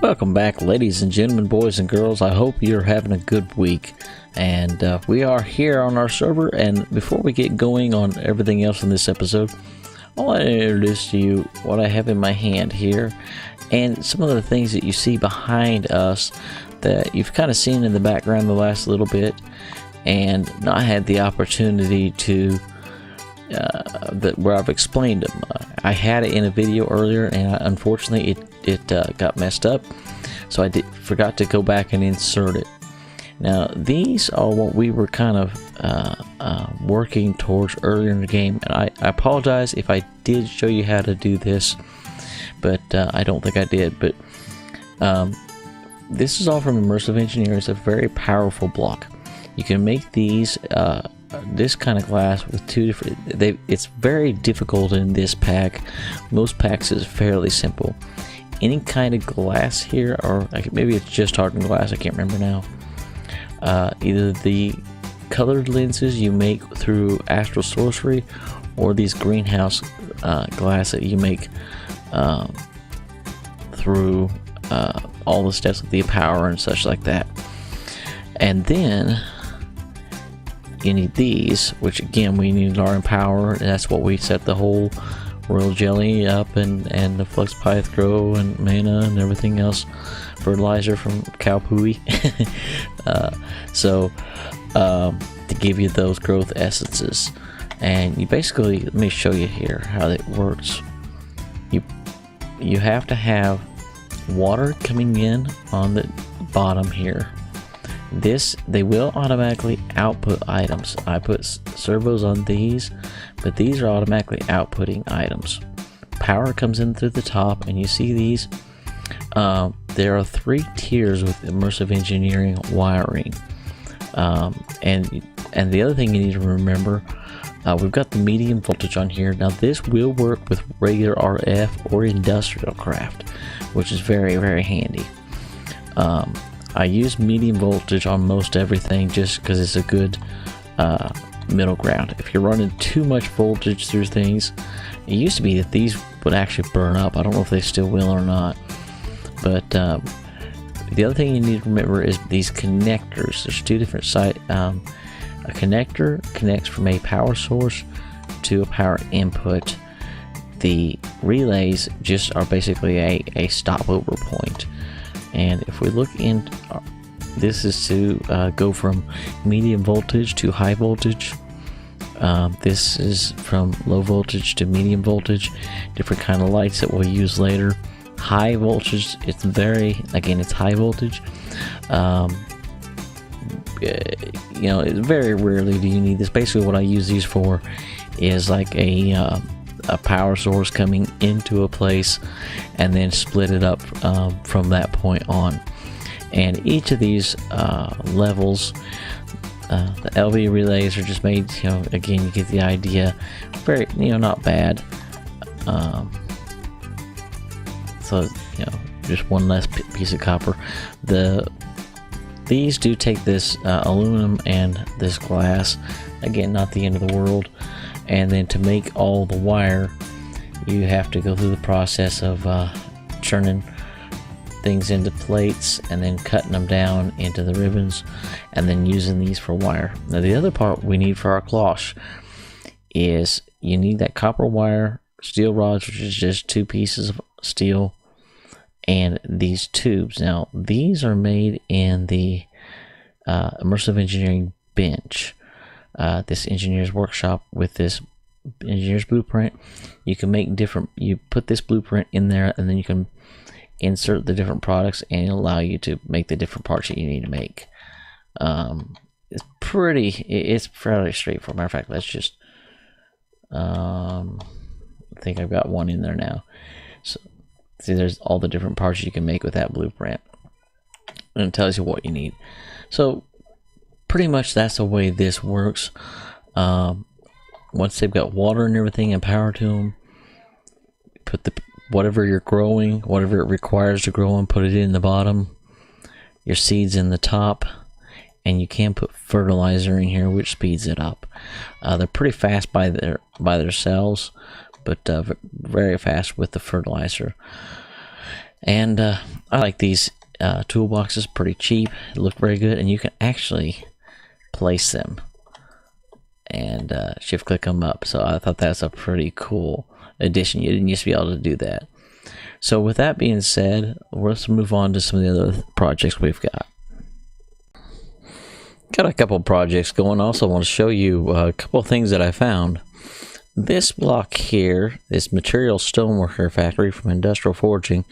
Welcome back, ladies and gentlemen, boys and girls. I hope you're having a good week. And we are here on our server. And before we get going on everything else in this episode, I want to introduce to you what I have in my hand here. And some of the things that you see behind us that you've kind of seen in the background the last little bit. And not had the opportunity to, where I've explained them. I had it in a video earlier, and unfortunately it got messed up, so I forgot to go back and insert it. Now these are what we were kind of working towards earlier in the game, and I apologize if I did show you how to do this, but I don't think I did. But this is all from Immersive Engineer. It's a very powerful block. You can make these this kind of glass with two different. It's very difficult in this pack. Most packs is fairly simple. Any kind of glass here, or maybe it's just hardened glass, I can't remember now. Either the colored lenses you make through astral sorcery, or these greenhouse glass that you make through all the steps of the power and such like that. And then you need these, which again we need our empower, and that's what we set the whole royal jelly up, and the flux pyth grow, and mana and everything else, fertilizer from cow pooey. To give you those growth essences. And you basically, let me show you here how it works. You have to have water coming in on the bottom here. They will automatically output items. I put servos on these, but these are automatically outputting items. Power comes in through the top, and you see these. There are 3 tiers with immersive engineering wiring, and the other thing you need to remember, we've got the medium voltage on here. Now this will work with regular RF or industrial craft, which is very, very handy. I use medium voltage on most everything just because it's a good middle ground. If you're running too much voltage through things, it used to be that these would actually burn up. I don't know if they still will or not. But the other thing you need to remember is these connectors. There's 2 different sides. A connector connects from a power source to a power input. The relays just are basically a stopover point. And if we look in, this is to go from medium voltage to high voltage. This is from low voltage to medium voltage. Different kind of lights that we'll use later. High voltage, it's high voltage. It's very rarely do you need this. Basically what I use these for is like a power source coming into a place, and then split it up from that point on. And each of these levels, the LV relays are just made, again, you get the idea. Very, not bad. So, just one less piece of copper. These do take this aluminum and this glass. Again, not the end of the world. And then to make all the wire, you have to go through the process of churning things into plates, and then cutting them down into the ribbons, and then using these for wire. Now the other part we need for our cloche is you need that copper wire, steel rods, which is just 2 pieces of steel, and these tubes. Now these are made in the Immersive Engineering bench. This engineer's workshop with this engineer's blueprint. You can make different, you put this blueprint in there, and then you can insert the different products, and it'll allow you to make the different parts that you need to make. It's fairly straightforward. Matter of fact, let's just I think I've got one in there now. So see, there's all the different parts you can make with that blueprint, and it tells you what you need. So pretty much that's the way this works. Once they've got water and everything and power to them, put whatever you're growing, whatever it requires to grow, and put it in the bottom. Your seeds in the top, and you can put fertilizer in here, which speeds it up. They're pretty fast by themselves, but very fast with the fertilizer. And I like these toolboxes, pretty cheap, look very good, and you can actually place them and shift click them up. So I thought that's a pretty cool addition. You didn't used to be able to do that. So with that being said, let's move on to some of the other projects we've got. Got a couple projects going. I also want to show you a couple of things that I found. This block here, this material stoneworker factory from Industrial Forging,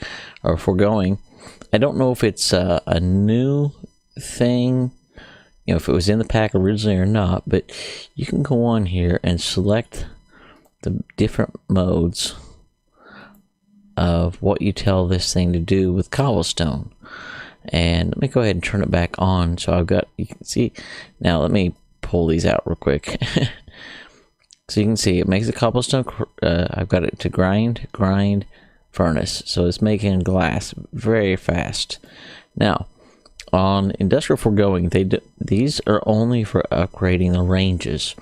or Foregoing, I don't know if it's a new thing, you know, if it was in the pack originally or not, but you can go on here and select the different modes of what you tell this thing to do with cobblestone. And let me go ahead and turn it back on. So I've got, you can see, now let me pull these out real quick. So you can see it makes the cobblestone, I've got it to grind, furnace. So it's making glass very fast. Now, on Industrial Foregoing, these are only for upgrading the ranges.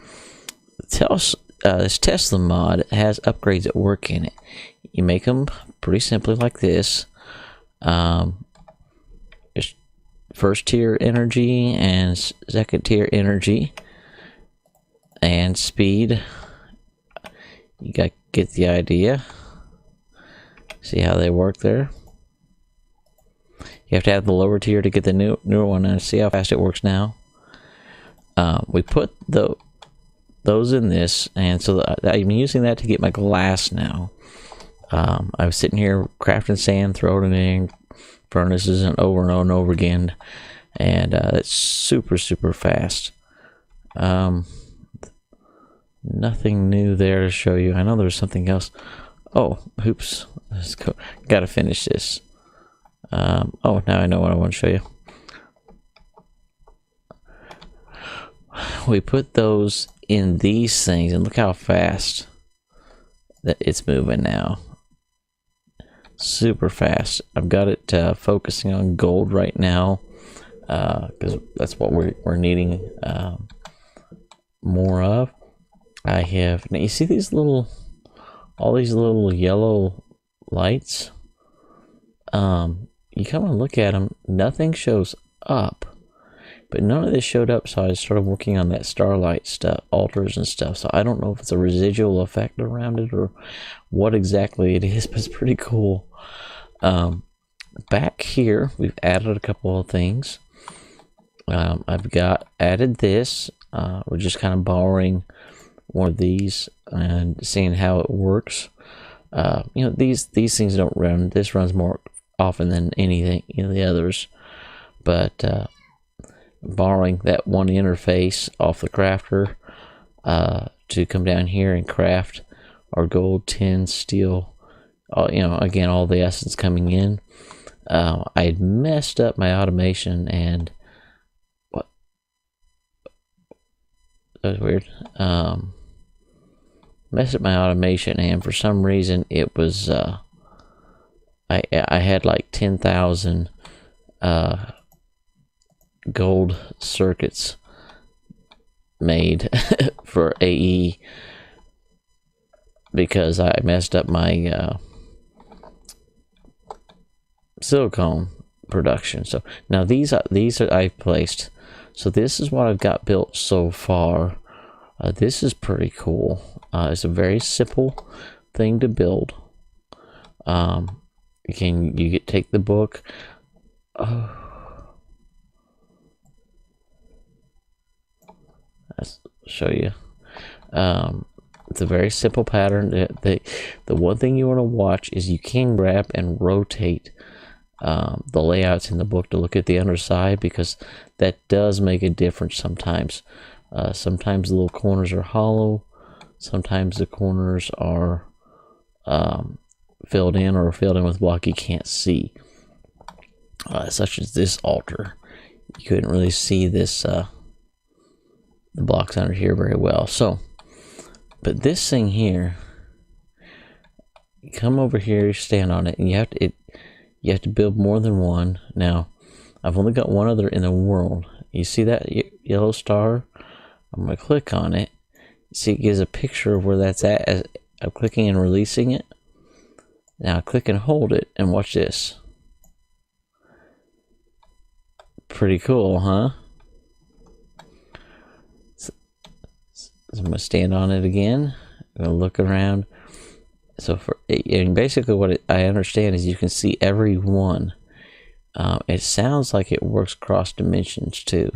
This Tesla mod has upgrades that work in it. You make them pretty simply like this. There's first tier energy and second tier energy. And speed, you got to get the idea. See how they work there. You have to have the lower tier to get the newer one, and see how fast it works now. We put those in this, and so I'm using that to get my glass now. I was sitting here crafting sand, throwing it in furnaces, and over again, and it's super fast. Nothing new there to show you. I know there's something else. Oh, oops. Let's go. Gotta finish this. Oh, now I know what I want to show you. We put those in these things, and look how fast that it's moving now. Super fast. I've got it focusing on gold right now, because that's what we're needing more of. I have, now you see these all these little yellow lights? You come and look at them, nothing shows up, but none of this showed up, so I started working on that starlight stuff, altars and stuff. So I don't know if it's a residual effect around it or what exactly it is, but it's pretty cool. Back here, we've added a couple of things. I've added this. We're just kind of borrowing one of these and seeing how it works. You know, these things don't run. This runs more often than anything, you know, the others. But borrowing that one interface off the crafter to come down here and craft our gold, tin, steel. You know, again, all the essence coming in. I had messed up my automation, and what? That was weird. Messed up my automation, and for some reason it was I had like 10,000 gold circuits made for AE because I messed up my silicone production. So now these are I've placed. So this is what I've got built so far. This is pretty cool. It's a very simple thing to build. Take the book. Let's show you. It's a very simple pattern. The one thing you want to watch is you can grab and rotate the layouts in the book to look at the underside, because that does make a difference sometimes. Sometimes the little corners are hollow. Sometimes the corners are filled in with block you can't see. Such as this altar. You couldn't really see this the blocks under here very well. So, but this thing here, you come over here, you stand on it, and you have to build more than one. Now, I've only got one other in the world. You see that yellow star? I'm going to click on it. See, it gives a picture of where that's at as I'm clicking and releasing it. Now click and hold it and watch this. Pretty cool, huh? So I'm gonna stand on it again. I'm gonna look around. So and basically what I understand is you can see every one. It sounds like it works cross dimensions too.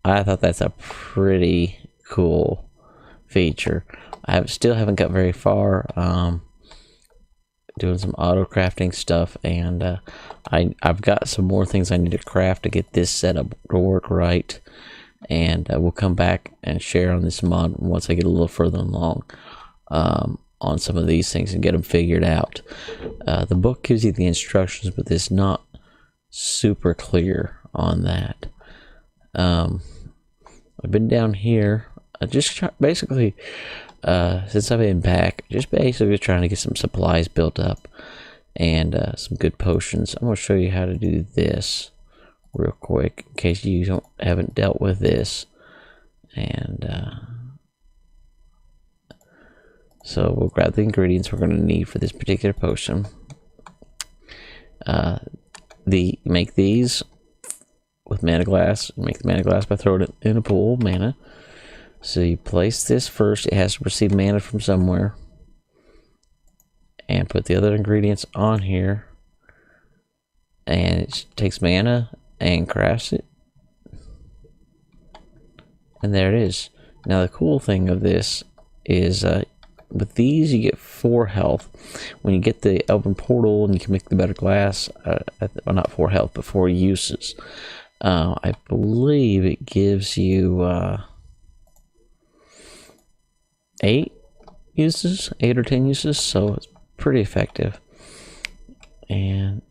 I thought that's a pretty cool feature. I still haven't got very far doing some auto crafting stuff, and I've got some more things I need to craft to get this setup to work right, and we'll come back and share on this mod once I get a little further along on some of these things and get them figured out. The book gives you the instructions, but it's not super clear on that. I've been down here just basically since I've been back, just basically trying to get some supplies built up and some good potions. I'm going to show you how to do this real quick in case you haven't dealt with this. And so we'll grab the ingredients we're going to need for this particular potion. Make these with mana glass. Make the mana glass by throwing it in a pool of mana. So you place this first. It has to receive mana from somewhere. And put the other ingredients on here. And it takes mana and crafts it. And there it is. Now the cool thing of this is with these you get 4 health. When you get the Elven Portal and you can make the better glass, well, not 4 health, but 4 uses. I believe it gives you 8 uses, 8 or 10 uses, so it's pretty effective. And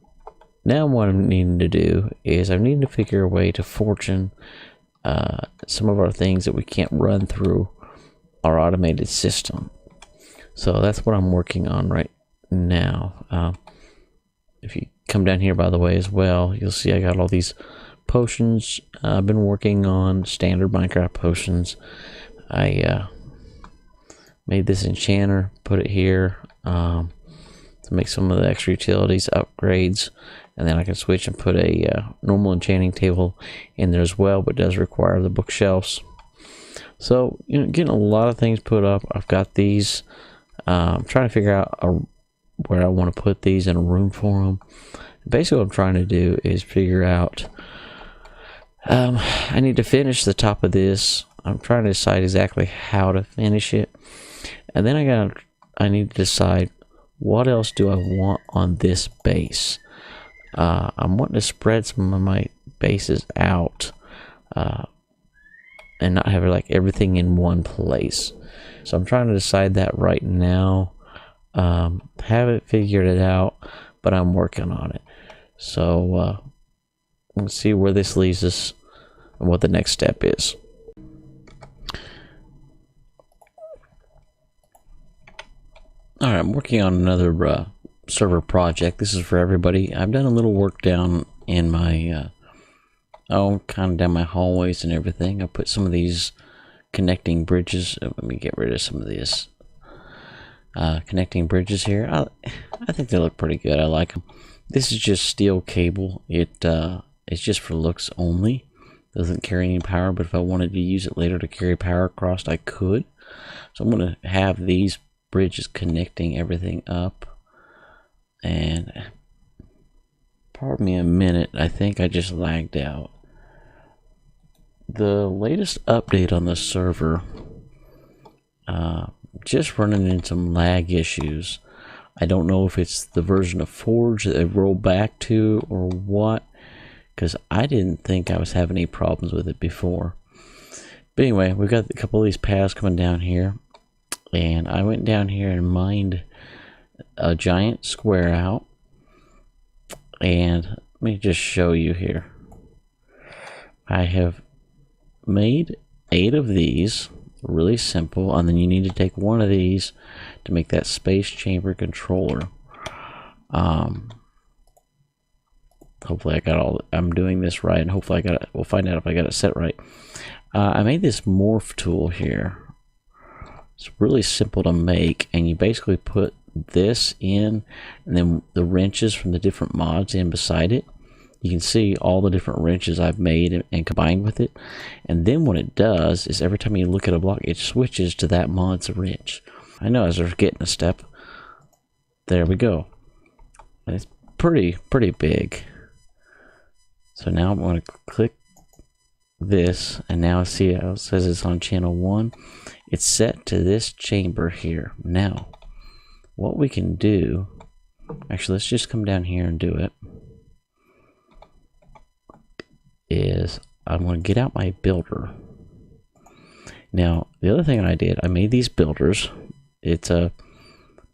now what I'm needing to do is I need to figure a way to fortune some of our things that we can't run through our automated system. So that's what I'm working on right now. If you come down here, by the way, as well, you'll see I got all these potions. I've been working on standard Minecraft potions. I made this enchanter, put it here to make some of the extra utilities, upgrades, and then I can switch and put a normal enchanting table in there as well, but does require the bookshelves. So, you know, getting a lot of things put up. I've got these. I'm trying to figure out where I want to put these in a room for them. Basically, what I'm trying to do is figure out. I need to finish the top of this. I'm trying to decide exactly how to finish it, and then I need to decide what else do I want on this base. I'm wanting to spread some of my bases out and not have like everything in one place. So I'm trying to decide that right now. Haven't figured it out, but I'm working on it. So let's see where this leads us and what the next step is. Alright, I'm working on another server project. This is for everybody. I've done a little work down in my kind of down my hallways and everything. I put some of these connecting bridges. Let me get rid of some of this connecting bridges here. I think they look pretty good. I like them. This is just steel cable. It's just for looks only. Doesn't carry any power, but if I wanted to use it later to carry power across, I could. So I'm going to have these bridges connecting everything up. And pardon me a minute, I think I just lagged out. The latest update on the server, just running into some lag issues. I don't know if it's the version of Forge that they rolled back to or what, because I didn't think I was having any problems with it before. But anyway, we've got a couple of these paths coming down here, and I went down here and mined a giant square out. And let me just show you here. I have made 8 of these, really simple, and then you need to take one of these to make that space chamber controller. Hopefully I got I'm doing this right, and hopefully we'll find out if I got it set right. I made this morph tool here, It's really simple to make, and you basically put this in, and then the wrenches from the different mods in beside it. You can see all the different wrenches I've made and combined with it. And then what it does is every time you look at a block, it switches to that mod's wrench. I know I was forgetting a step. There we go. It's pretty big. So now I'm going to click this, and now I see it says it's on channel 1. It's set to this chamber here. Now, what we can do, actually, let's just come down here and do it. Is I'm going to get out my builder. Now, the other thing I did, I made these builders. It's a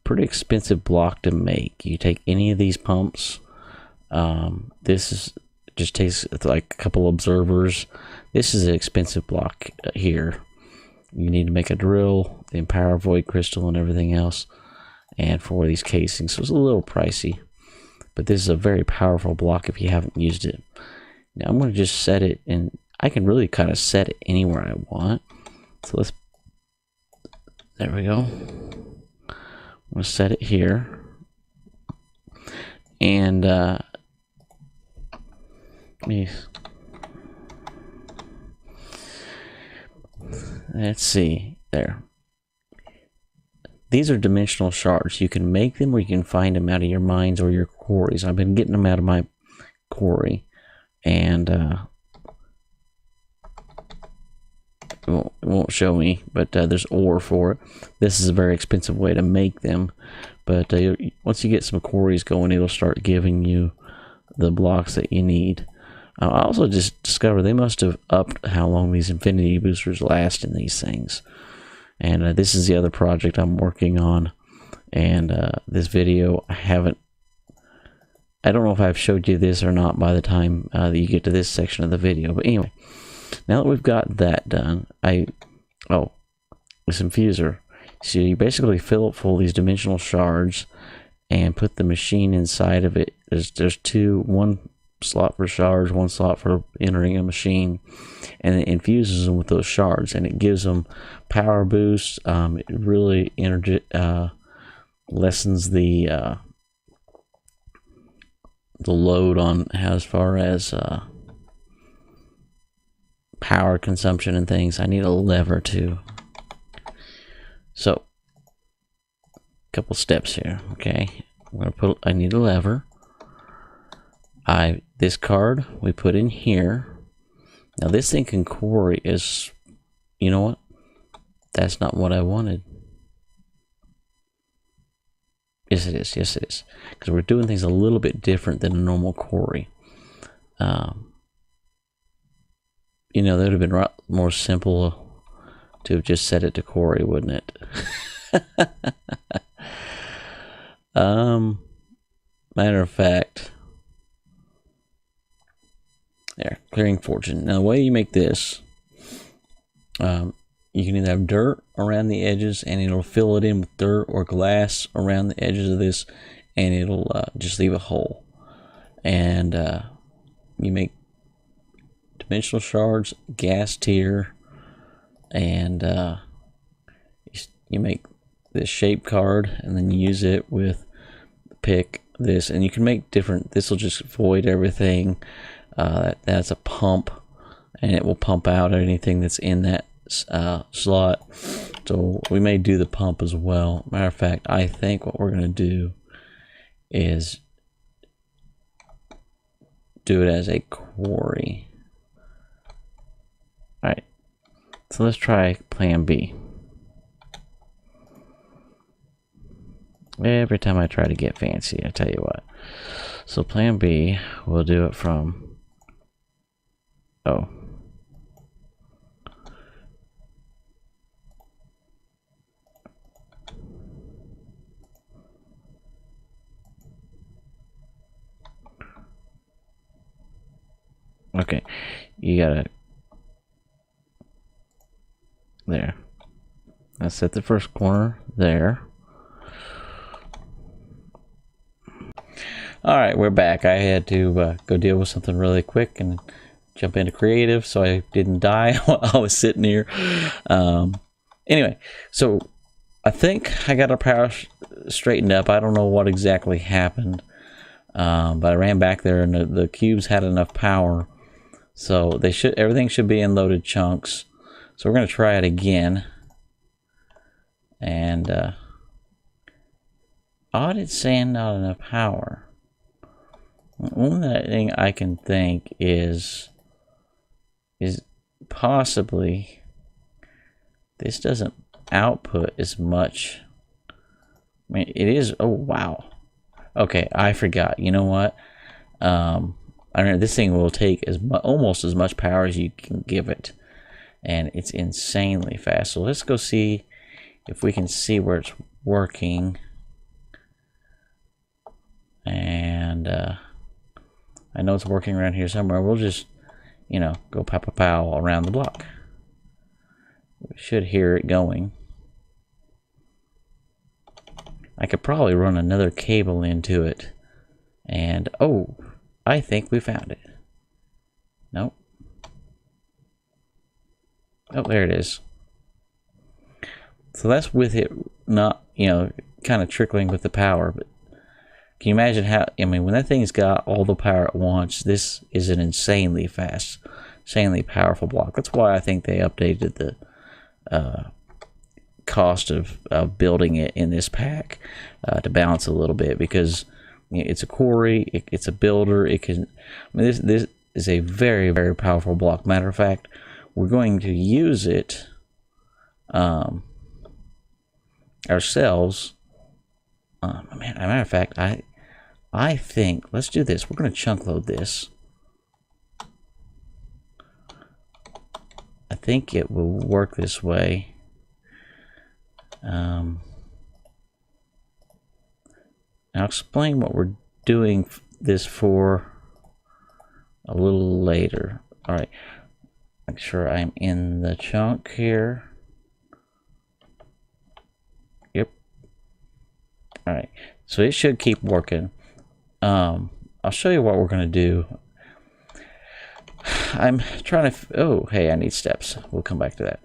pretty expensive block to make. You take any of these pumps. Just takes like a couple observers. This is an expensive block here. You need to make a drill, the power void crystal, and everything else, and for these casings. So it's a little pricey, but this is a very powerful block if you haven't used it. Now I'm going to just set it, and I can really kind of set it anywhere I want. So there we go. I'm going to set it here, and let's see there. These are dimensional shards. You can make them, or you can find them out of your mines or your quarries. I've been getting them out of my quarry, and it won't show me, but there's ore for it. This is a very expensive way to make them, but once you get some quarries going, it'll start giving you the blocks that you need. I also just discovered they must have upped how long these infinity boosters last in these things. And this is the other project I'm working on. And this video, I don't know if I've showed you this or not by the time that you get to this section of the video. But anyway, now that we've got that done, this infuser. So you basically fill it full of these dimensional shards and put the machine inside of it. There's one slot for shards, one slot for entering a machine, and it infuses them with those shards, and it gives them power boosts. It really lessens the load on as far as power consumption and things. I need a lever too. So, a couple steps here. Okay, I need a lever. This card we put in here. Now this thing can quarry is, you know what? That's not what I wanted. Yes it is, yes it is. Because we're doing things a little bit different than a normal quarry. You know, that would have been more simple to have just set it to quarry, wouldn't it? Matter of fact, there, clearing fortune. Now the way you make this, you can either have dirt around the edges and it'll fill it in with dirt, or glass around the edges of this and it'll just leave a hole. And you make dimensional shards, gas tier, and you make this shape card, and then you use it with pick this, and you can make different. This will just void everything. That's a pump, and it will pump out anything that's in that slot. So we may do the pump as well. Matter of fact, I think what we're going to do is do it as a quarry. Alright, so let's try plan B. Every time I try to get fancy, I tell you what. So plan B, we'll do it from... Okay, you gotta... There. Let's set the first corner there. Alright, we're back. I had to go deal with something really quick and jump into creative so I didn't die while I was sitting here. And Anyway, so I think I got our power straightened up. I don't know what exactly happened, but I ran back there and the cubes had enough power, so everything should be in loaded chunks. So we're gonna try it again, and odd, it's saying not enough power. The only thing I can think is possibly this doesn't output as much. I mean, it is. Oh wow. Okay, I forgot. You know what? I don't know. This thing will take almost as much power as you can give it, and it's insanely fast. So let's go see if we can see where it's working. And I know it's working around here somewhere. We'll just, you know, go pow pow pow around the block. We should hear it going. I could probably run another cable into it. And, oh, I think we found it. Nope. Oh, there it is. So that's with it not, you know, kind of trickling with the power. But can you imagine how, I mean, when that thing's got all the power at once, this is an insanely fast, insanely powerful block. That's why I think they updated the cost of building it in this pack to balance a little bit, because you know, it's a quarry, it's a builder. It can, I mean, this is a very, very powerful block. Matter of fact, we're going to use it ourselves. Matter of fact, I think let's do this. We're going to chunk load this. I think it will work this way. I'll explain what we're doing this for a little later. All right, make sure I'm in the chunk here. Yep. All right, so it should keep working. I'll show you what we're gonna do. I'm trying to. Oh, hey, I need steps. We'll come back to that.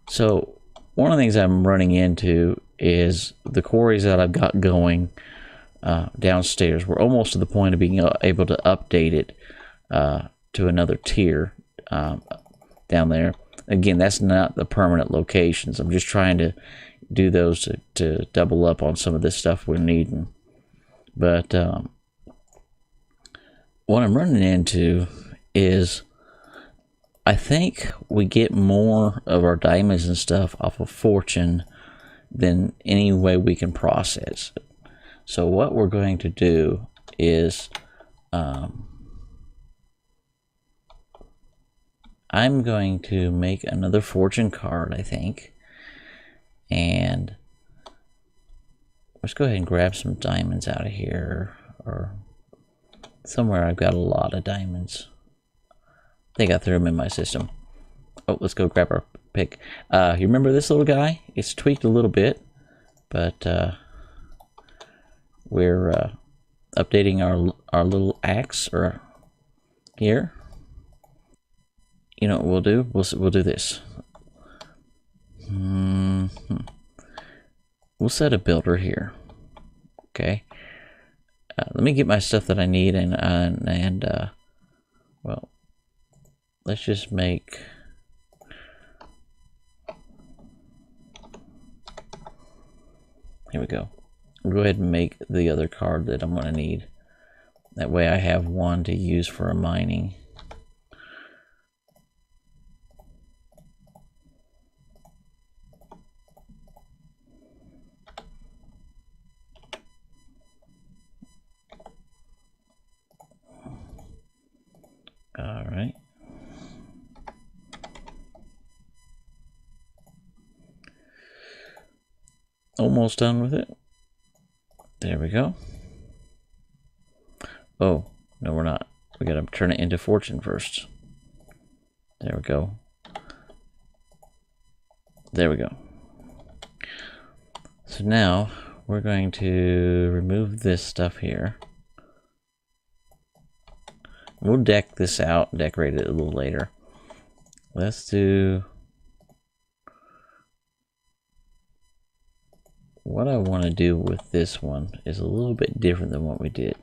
So one of the things I'm running into is the quarries that I've got going downstairs. We're almost to the point of being able to update it to another tier down there. Again, that's not the permanent locations. I'm just trying to do those to double up on some of this stuff we're needing. But what I'm running into is I think we get more of our diamonds and stuff off of fortune than any way we can process it. So what we're going to do is I'm going to make another fortune card, I think, and let's go ahead and grab some diamonds out of here, or somewhere I've got a lot of diamonds. I think I threw them in my system. Oh, let's go grab our pick. You remember this little guy? It's tweaked a little bit, but we're updating our little axe or here. You know what we'll do? We'll do this. We'll set a builder here. Okay. Let me get my stuff that I need, and well, let's just make. Here we go. We'll go ahead and make the other card that I'm going to need. That way I have one to use for a mining. All right. Almost done with it. There we go. Oh, no, we're not. We gotta turn it into fortune first. There we go. There we go. So now we're going to remove this stuff here. We'll deck this out, decorate it a little later. let's do what I want to do with this one is a little bit different than what we did.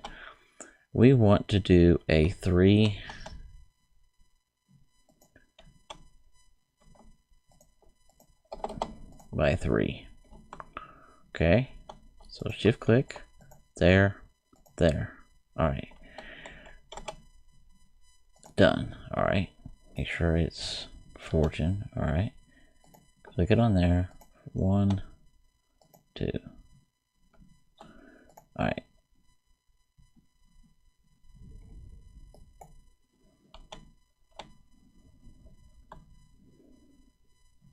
We want to do a 3 by 3. Okay, so shift click there, there. All right, done. All right, make sure it's fortune. All right, click it on there. 1, 2. All right.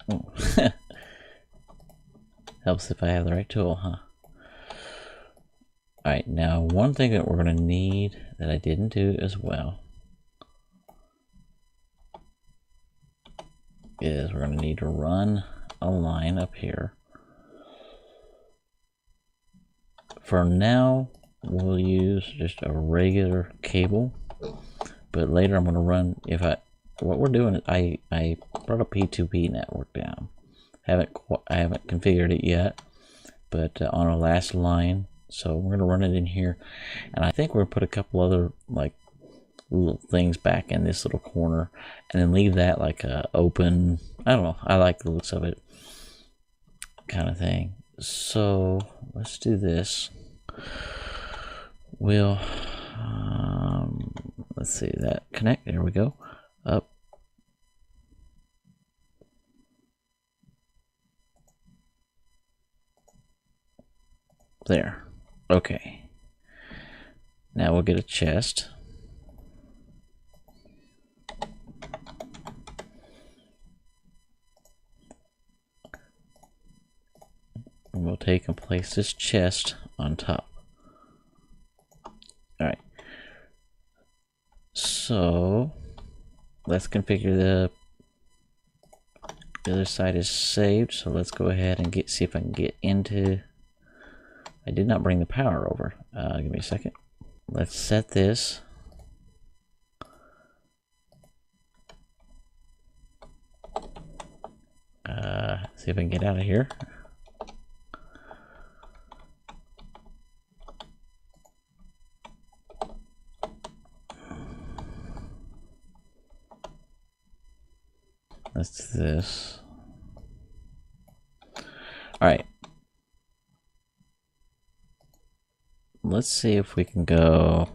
Oh. Helps if I have the right tool, huh? Alright, now one thing that we're going to need that I didn't do as well is we're going to need to run a line up here. For now, we'll use just a regular cable, but later I'm going to run, what we're doing is I brought a P2P network down. I haven't configured it yet, but on our last line, so we're gonna run it in here, and I think we're gonna put a couple other like little things back in this little corner, and then leave that like a open. I don't know. I like the looks of it, kind of thing. So let's do this. We'll let's see that connect. There we go. Up. There. Okay. Now we'll get a chest. And we'll take and place this chest on top. Alright. So let's configure the other side is saved. So let's go ahead and see if I can get into. I did not bring the power over. Give me a second. Let's set this. See if I can get out of here. Let's do this. All right. Let's see if we can go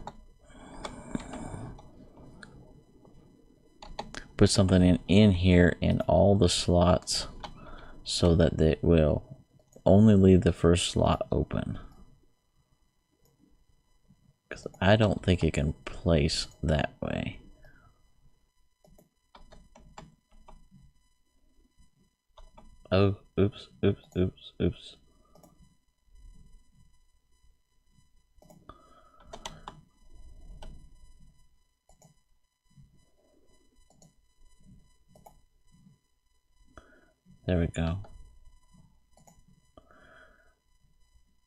put something in here in all the slots so that it will only leave the first slot open. Because I don't think it can place that way. Oh, oops, oops, oops, oops. There we go.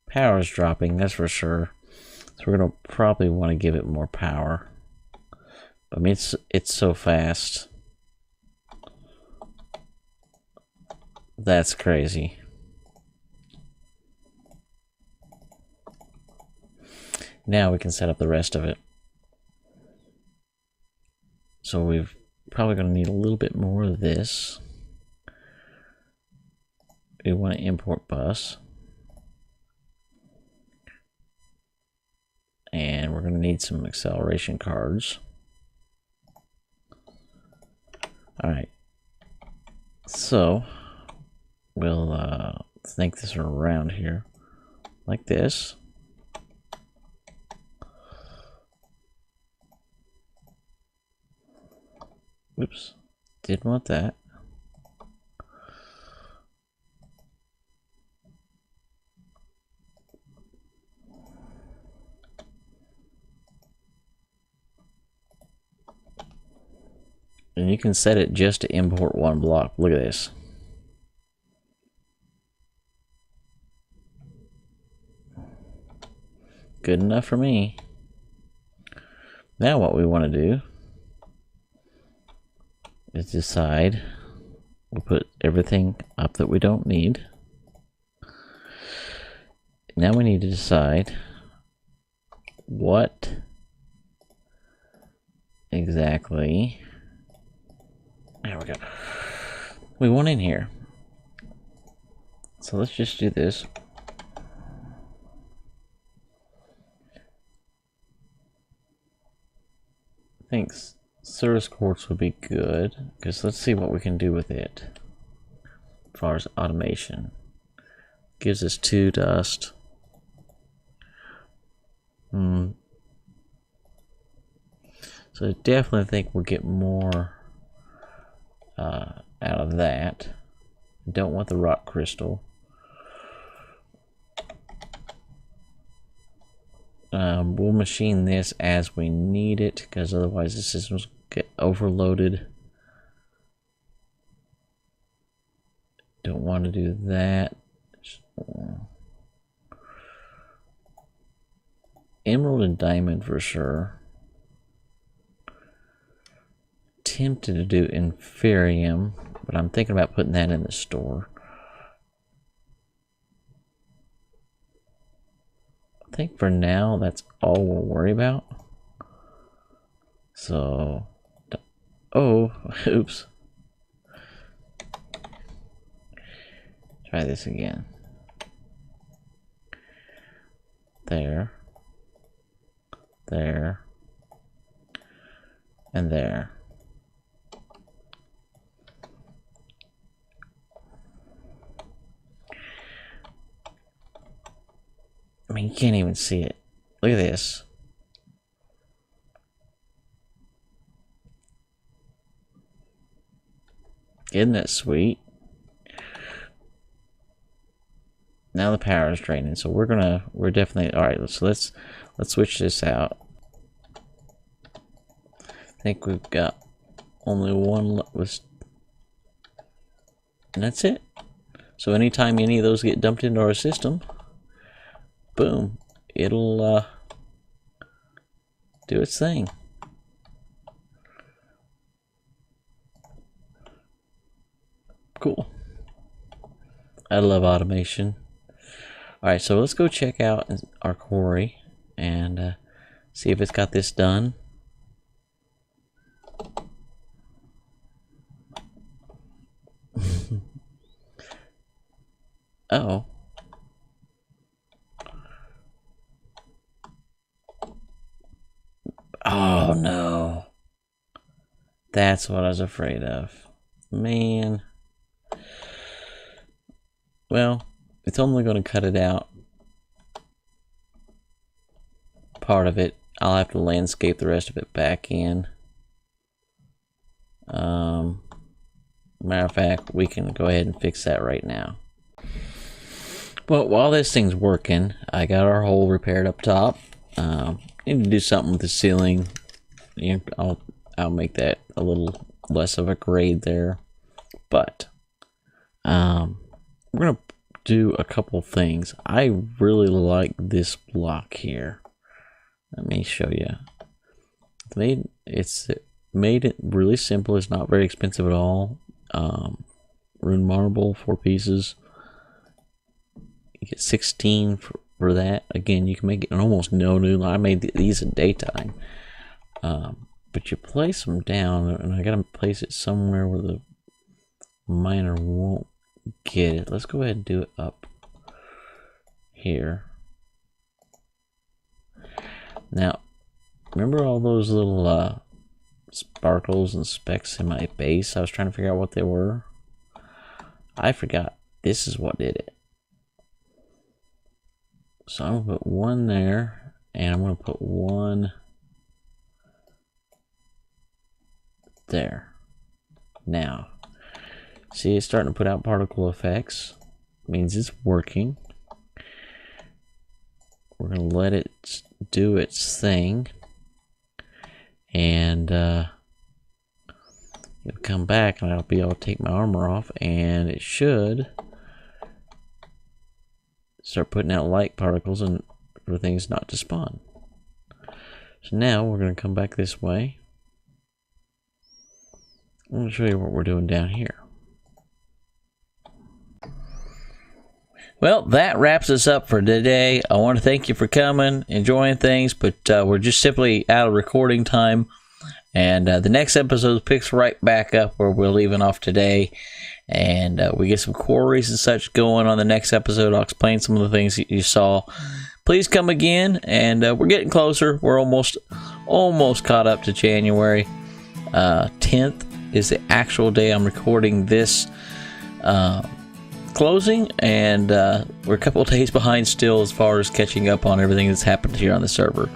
Power is dropping, that's for sure. So we're gonna probably want to give it more power. I mean, it's so fast. That's crazy. Now we can set up the rest of it. So we've probably gonna need a little bit more of this. We want to import bus. And we're going to need some acceleration cards. Alright. So, we'll think this around here. Like this. Oops. Didn't want that. And you can set it just to import one block. Look at this. Good enough for me. Now what we want to do is decide. We'll put everything up that we don't need. Now we need to decide what exactly, there we go, we want in here. So let's just do this. I think service quartz would be good, because let's see what we can do with it as far as automation. Gives us 2 dust. So I definitely think we'll get more out of that. Don't want the rock crystal. We'll machine this as we need it, because otherwise the systems get overloaded. Don't want to do that. Emerald and diamond for sure. Tempted to do inferium, but I'm thinking about putting that in the store. I think for now that's all we'll worry about. So, oh, oops. Try this again. There. There. And there. I mean, you can't even see it. Look at this. Isn't that sweet? Now the power is draining, so we're definitely, alright, so let's switch this out. I think we've got only one was, and that's it. So anytime any of those get dumped into our system, boom, it'll do its thing. Cool. I love automation. Alright, so let's go check out our quarry and see if it's got this done. Uh-oh. Oh no. That's what I was afraid of. Man. Well, it's only going to cut it out. Part of it. I'll have to landscape the rest of it back in. Matter of fact, we can go ahead and fix that right now. Well, while this thing's working, I got our hole repaired up top. Need to do something with the ceiling. You know, I'll make that a little less of a grade there. But we're gonna do a couple things. I really like this block here. Let me show you. It's made it really simple. It's not very expensive at all. Rune marble, 4 pieces. You get 16 for that. Again, you can make it in almost no new. I made these in daytime. But you place them down, and I gotta place it somewhere where the miner won't get it. Let's go ahead and do it up here. Now, remember all those little sparkles and specks in my base? I was trying to figure out what they were. I forgot. This is what did it. So I'm gonna put one there, and I'm gonna put one there. Now, see, it's starting to put out particle effects. Means it's working. We're gonna let it do its thing, and it'll come back, and I'll be able to take my armor off, and it should start putting out light particles and for things not to spawn. So now we're going to come back this way, Let me show you what we're doing down here. Well, that wraps us up for today. I want to thank you for coming, enjoying things, but we're just simply out of recording time. And the next episode picks right back up where we're leaving off today. And we get some quarries and such going on the next episode. I'll explain some of the things you saw. Please come again, and we're getting closer. We're almost caught up to January 10th is the actual day I'm recording this closing, and we're a couple of days behind still as far as catching up on everything that's happened here on the server.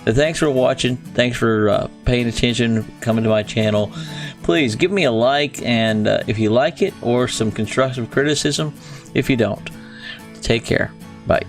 But thanks for watching. Thanks for paying attention, coming to my channel. Please give me a like, and if you like it, or some constructive criticism if you don't. Take care. Bye.